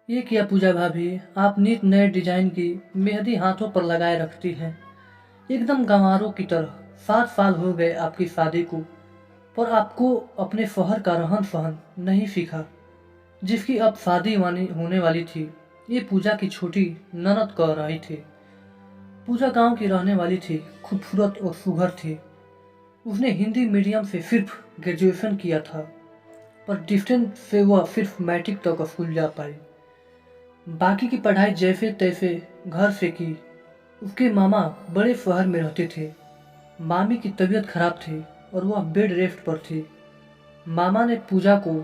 ये क्या पूजा भाभी, आप नित नए डिजाइन की मेहंदी हाथों पर लगाए रखती हैं, एकदम गंवारों की तरह। 7 साल हो गए आपकी शादी को, पर आपको अपने शौहर का रहन सहन नहीं सीखा, जिसकी अब शादी होने वाली थी। ये पूजा की छोटी ननद कह रही थी। पूजा गांव की रहने वाली थी, खूबसूरत और सुघर थी। उसने हिंदी मीडियम से सिर्फ ग्रेजुएशन किया था, पर डिस्टेंस से वह सिर्फ मैट्रिक तक स्कूल जा पाई। बाकी की पढ़ाई जैसे तैसे घर से की। उसके मामा बड़े शहर में रहते थे। मामी की तबीयत खराब थी और वह बेड रेस्ट पर थी। मामा ने पूजा को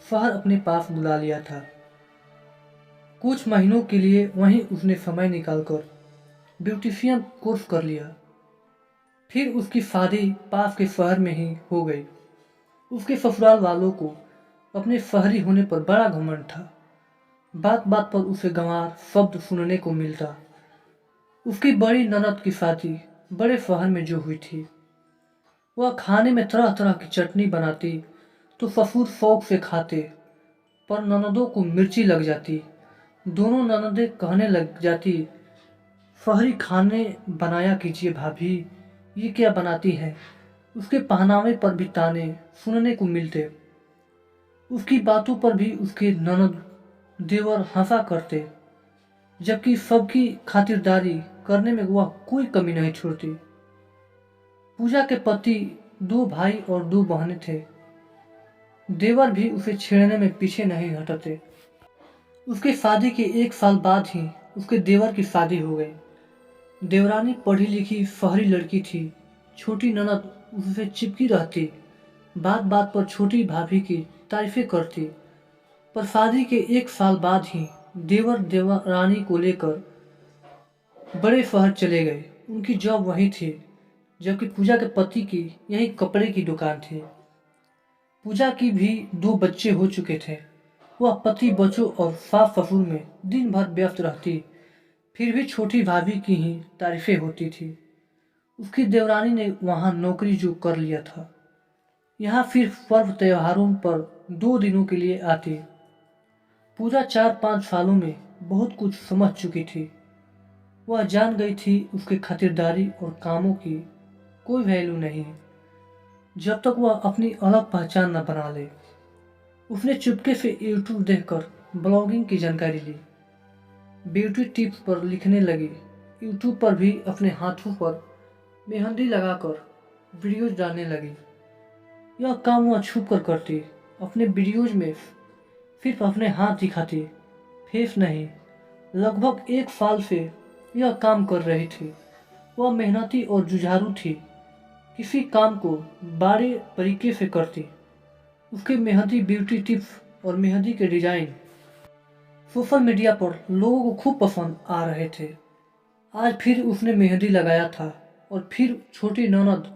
शहर अपने पास बुला लिया था। कुछ महीनों के लिए वहीं उसने समय निकालकर ब्यूटिशियन कोर्स कर लिया। फिर उसकी शादी पास के शहर में ही हो गई। उसके ससुराल वालों को अपने शहरी होने पर बड़ा घमंड था। बात बात पर उसे गंवार शब्द सुनने को मिलता। उसकी बड़ी ननद की शादी बड़े शहर में जो हुई थी, वह खाने में तरह तरह की चटनी बनाती तो ससुर शौक से खाते, पर ननदों को मिर्ची लग जाती। दोनों ननदें कहने लग जाती, शहरी खाने बनाया कीजिए भाभी, ये क्या बनाती हैं। उसके पहनावे पर भी ताने सुनने को मिलते। उसकी बातों पर भी उसके ननद देवर हंसा करते, जबकि सबकी खातिरदारी करने में वह कोई कमी नहीं छोड़ती। पूजा के पति 2 भाई और 2 बहनें थे। देवर भी उसे छेड़ने में पीछे नहीं हटते। उसके शादी के 1 साल बाद ही उसके देवर की शादी हो गई। देवरानी पढ़ी लिखी शहरी लड़की थी। छोटी ननद उससे चिपकी रहती, बात बात पर छोटी भाभी की तारीफें करती। पर शादी के 1 साल बाद ही देवर देवरानी को लेकर बड़े शहर चले गए। उनकी जॉब वहीं थी, जबकि पूजा के पति की यही कपड़े की दुकान थी। पूजा की भी 2 बच्चे हो चुके थे। वह पति बच्चों और सास ससुर में दिन भर व्यस्त रहती, फिर भी छोटी भाभी की ही तारीफें होती थी। उसकी देवरानी ने वहाँ नौकरी जो कर लिया था, यहाँ सिर्फ पर्व त्योहारों पर 2 दिनों के लिए आती। पूजा 4-5 सालों में बहुत कुछ समझ चुकी थी। वह जान गई थी उसके खातिरदारी और कामों की कोई वैल्यू नहीं, जब तक वह अपनी अलग पहचान न बना ले। उसने चुपके से यूट्यूब देखकर ब्लॉगिंग की जानकारी ली, ब्यूटी टिप्स पर लिखने लगी। यूट्यूब पर भी अपने हाथों पर मेहंदी लगाकर वीडियोज डालने लगी। यह काम वह छुप कर करती। अपने वीडियोज में सिर्फ अपने हाथ दिखाती, फेस नहीं। लगभग 1 साल से यह काम कर रही थी। वह मेहनती और जुझारू थी, किसी काम को बड़े तरीके से करती। उसके मेहंदी ब्यूटी टिप्स और मेहंदी के डिजाइन सोशल मीडिया पर लोगों को खूब पसंद आ रहे थे। आज फिर उसने मेहंदी लगाया था और फिर छोटी ननद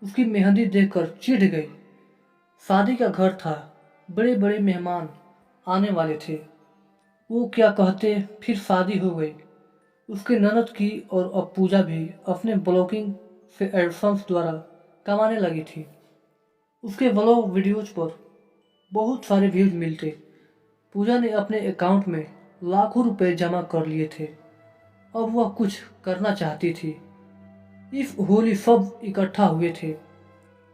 उसकी मेहंदी देखकर चिढ़ गई। शादी का घर था, बड़े बड़े मेहमान आने वाले थे। वो क्या कहते, फिर शादी हो गई उसके ननद की, और अब पूजा भी अपने ब्लॉगिंग से एडसेंस द्वारा कमाने लगी थी। उसके ब्लॉग वीडियोज पर बहुत सारे व्यूज मिलते। पूजा ने अपने अकाउंट में लाखों रुपए जमा कर लिए थे। अब वह कुछ करना चाहती थी। इस होली सब इकट्ठा हुए थे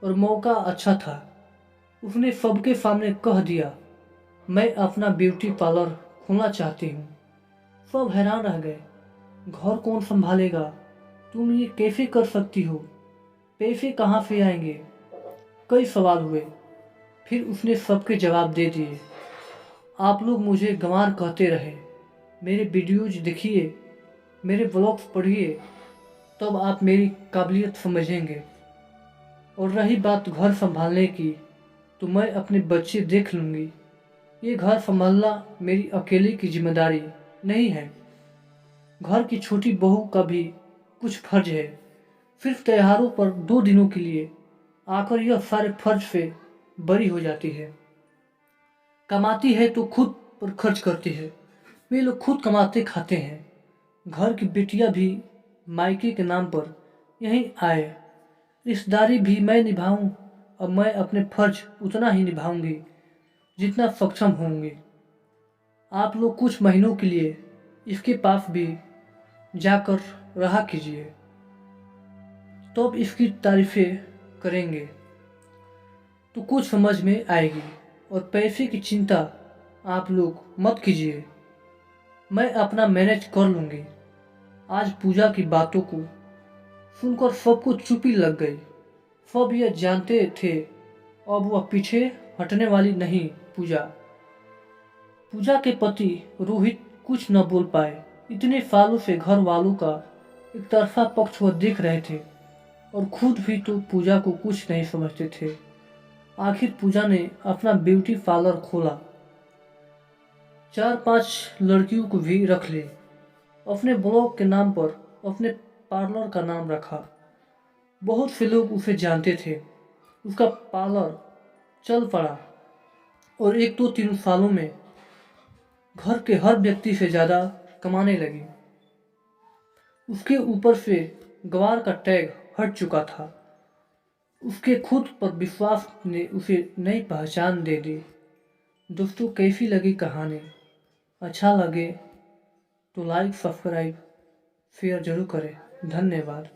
और मौका अच्छा था। उसने सबके सामने कह दिया, मैं अपना ब्यूटी पार्लर खोलना चाहती हूँ। सब हैरान रह गए, घर कौन संभालेगा, तुम ये कैसे कर सकती हो, पैसे कहाँ से आएंगे। कई सवाल हुए, फिर उसने सबके जवाब दे दिए। आप लोग मुझे गंवार कहते रहे, मेरे वीडियोज देखिए, मेरे ब्लॉग्स पढ़िए, तब आप मेरी काबिलियत समझेंगे। और रही बात घर संभालने की, तो मैं अपने बच्चे देख लूँगी। ये घर संभालना मेरी अकेले की जिम्मेदारी नहीं है। घर की छोटी बहू का भी कुछ फर्ज है। सिर्फ त्योहारों पर 2 दिनों के लिए आकर यह सारे फर्ज से बरी हो जाती है। कमाती है तो खुद पर खर्च करती है। वे लोग खुद कमाते खाते हैं। घर की बेटियां भी मायके के नाम पर यहीं आए। रिश्तेदारी भी मैं निभाऊं। अब मैं अपने फर्ज उतना ही निभाऊंगी जितना सक्षम होंगी। आप लोग कुछ महीनों के लिए इसके पास भी जाकर रहा कीजिए, तो अब इसकी तारीफ़ें करेंगे तो कुछ समझ में आएगी। और पैसे की चिंता आप लोग मत कीजिए, मैं अपना मैनेज कर लूँगी। आज पूजा की बातों को सुनकर सबको चुप्पी लग गई। सब यह जानते थे अब वह पीछे हटने वाली नहीं। पूजा पूजा के पति रोहित कुछ न बोल पाए। इतने सालों से घर वालों का एक तरफा पक्ष वह देख रहे थे और खुद भी तो पूजा को कुछ नहीं समझते थे। आखिर पूजा ने अपना ब्यूटी पार्लर खोला, 4-5 लड़कियों को भी रख ली। अपने ब्लॉग के नाम पर अपने पार्लर का नाम रखा। बहुत से लोग उसे जानते थे। उसका पार्लर चल पड़ा और 1-2-3 सालों में घर के हर व्यक्ति से ज़्यादा कमाने लगी। उसके ऊपर से गवार का टैग हट चुका था। उसके खुद पर विश्वास ने उसे नई पहचान दे दी। दोस्तों, कैसी लगी कहानी? अच्छा लगे तो लाइक, सब्सक्राइब, शेयर जरूर करें। धन्यवाद।